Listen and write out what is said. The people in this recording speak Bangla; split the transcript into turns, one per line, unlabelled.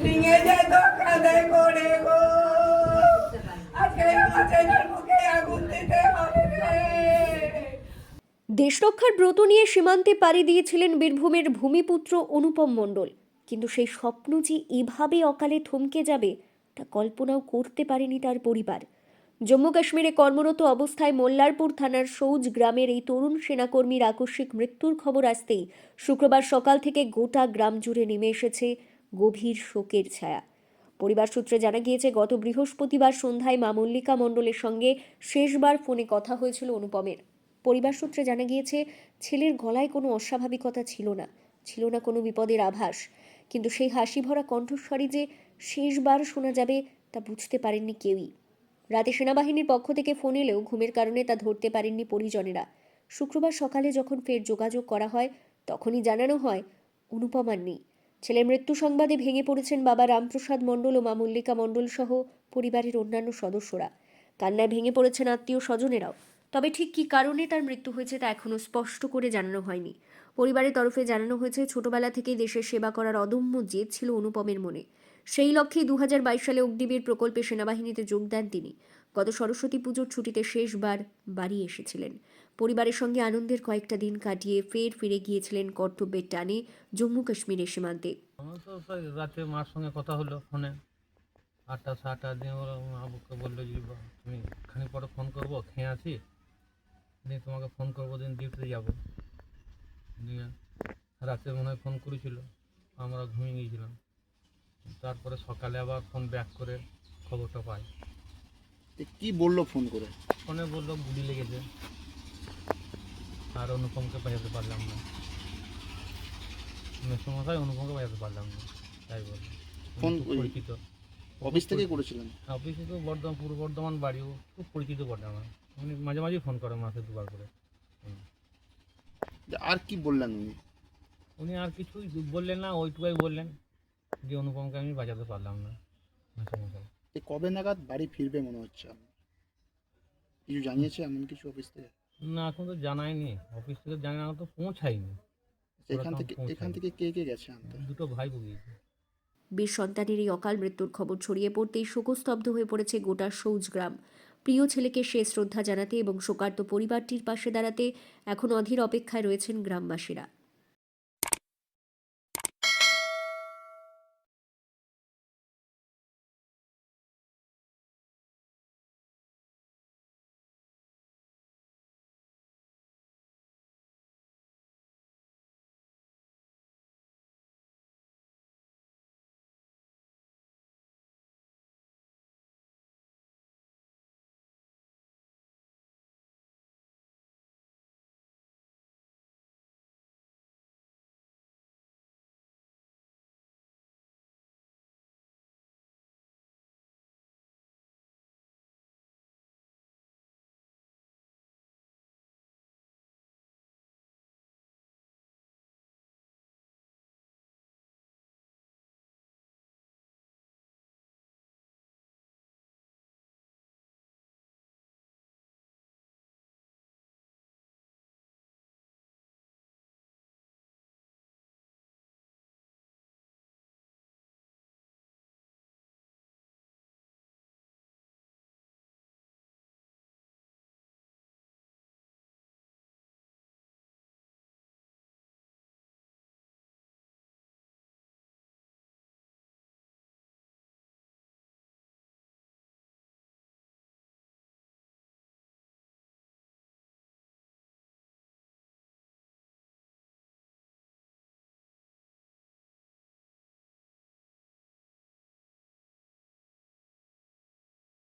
ভেঙে যেত কাঁধে করে গো, আজকে আমার ছেলের মুখে আগুন দিতে হবে রে।
দেশরক্ষার ব্রত নিয়ে সীমান্তে পাড়ি দিয়েছিলেন বীরভূমের ভূমিপুত্র অনুপম মণ্ডল, কিন্তু সেই স্বপ্ন যে এভাবে অকালে থমকে যাবে তা কল্পনাও করতে পারেনি তার পরিবার। জম্মু কাশ্মীরে কর্মরত অবস্থায় মোল্লারপুর থানার সৌজ গ্রামের এই তরুণ সেনাকর্মীর আকস্মিক মৃত্যুর খবর আসতেই শুক্রবার সকাল থেকে গোটা গ্রাম জুড়ে নেমে এসেছে গভীর শোকের ছায়া। পরিবার সূত্রে জানা গিয়েছে, গত বৃহস্পতিবার সন্ধ্যায় মা মল্লিকা মণ্ডলের সঙ্গে শেষবার ফোনে কথা হয়েছিল অনুপমের। পরিবার সূত্রে জানা গিয়েছে, ছেলের গলায় কোনো অস্বাভাবিকতা ছিল না কোনো বিপদের আভাস, কিন্তু সেই হাসি ভরা কণ্ঠস্বরে যে শেষবার শোনা যাবে তা বুঝতে পারেননি কেউই। রাতে সেনাবাহিনীর পক্ষ থেকে ফোন এলেও ঘুমের কারণে তা ধরতে পারেননি পরিজনেরা। শুক্রবার সকালে যখন ফের যোগাযোগ করা হয় তখনই জানানো হয় অনুপম আর নেই। ছেলের মৃত্যু সংবাদে ভেঙে পড়েছেন বাবা রামপ্রসাদ মণ্ডল ও মা মল্লিকা মণ্ডল সহ পরিবারের অন্যান্য সদস্যরা। কান্নায় ভেঙে পড়েছেন আত্মীয় স্বজনেরাও। তবে ঠিক কী কারণে তার মৃত্যু হয়েছে তা এখনও স্পষ্ট করে জানানো হয়নি। পরিবারের তরফে জানানো হয়েছে, ছোটবেলা থেকেই দেশের সেবা করার অদম্য জেদ ছিল অনুপমের মনে। সেই লক্ষ্যেই 2022 সালে অগ্নিবীর প্রকল্পে সেনাবাহিনীতে যোগ দেন তিনি। গত সরস্বতী পুজোর ছুটিতে শেষবার বাড়ি এসেছিলেন। পরিবারের সঙ্গে আনন্দের কয়েকটা দিন কাটিয়ে ফের ফিরে গিয়েছিলেন কর্তব্যের টানে জম্মু কাশ্মীরের সীমান্তে।
আমার তো প্রায় রাতে মার সঙ্গে কথা হলো ফোনে, 8টা 8:30 দিয়ে ওরা আবুকে বললো যে তুমি খানিক পরে ফোন করবো, খেয়ে আছি, দিয়ে তোমাকে ফোন করবো, দিন ডিউটিতে যাবো। দিয়ে রাতে মনে হয় ফোন করেছিল, আমরা ঘুমিয়ে গিয়েছিলাম। তারপরে সকালে আবার ফোন ব্যাক করে খবরটা পাই।
কি বললো ফোন করে?
ফোনে বললো গুলি লেগেছে, আর অনুপমকে বাজাতে পারলাম না। মেসমশাই অনুপমকে বাজাতে পারলাম না, তাই বললো।
ফোন
খুব পরিচিত
অফিস থেকে করেছিলেন?
অফিসে তো বর্ধমান, পূর্ব বর্ধমান বাড়িও, খুব পরিচিত বটে আমার। উনি মাঝে মাঝেই ফোন করে, মাসে দুবার করে।
আর কি বললেন উনি?
উনি আর কিছুই বললেন না, ওইটুকুই বললেন যে অনুপমকে আমি বাজাতে পারলাম না। মেসমশাই
কবে নাগাদ বাড়ি ফিরবে মনে হচ্ছে? কিছু জানিয়েছে এমন কিছু অফিস থেকে?
না, এখন তো জানায়নি, অফিস থেকে জানা তো পৌঁছায়নি।
এখান থেকে কে কে গেছে আনতে?
দুটো ভাই বুঝিয়েছে।
বীর সন্তানের এই অকাল মৃত্যুর খবর ছড়িয়ে পড়তেই শোকস্তব্ধ হয়ে পড়েছে গোটা সৌজ গ্রাম। প্রিয় ছেলেকে শেষ শ্রদ্ধা জানাতে এবং শোকার্ত পরিবারটির পাশে দাঁড়াতে এখন অধীর অপেক্ষায় রয়েছেন গ্রামবাসীরা।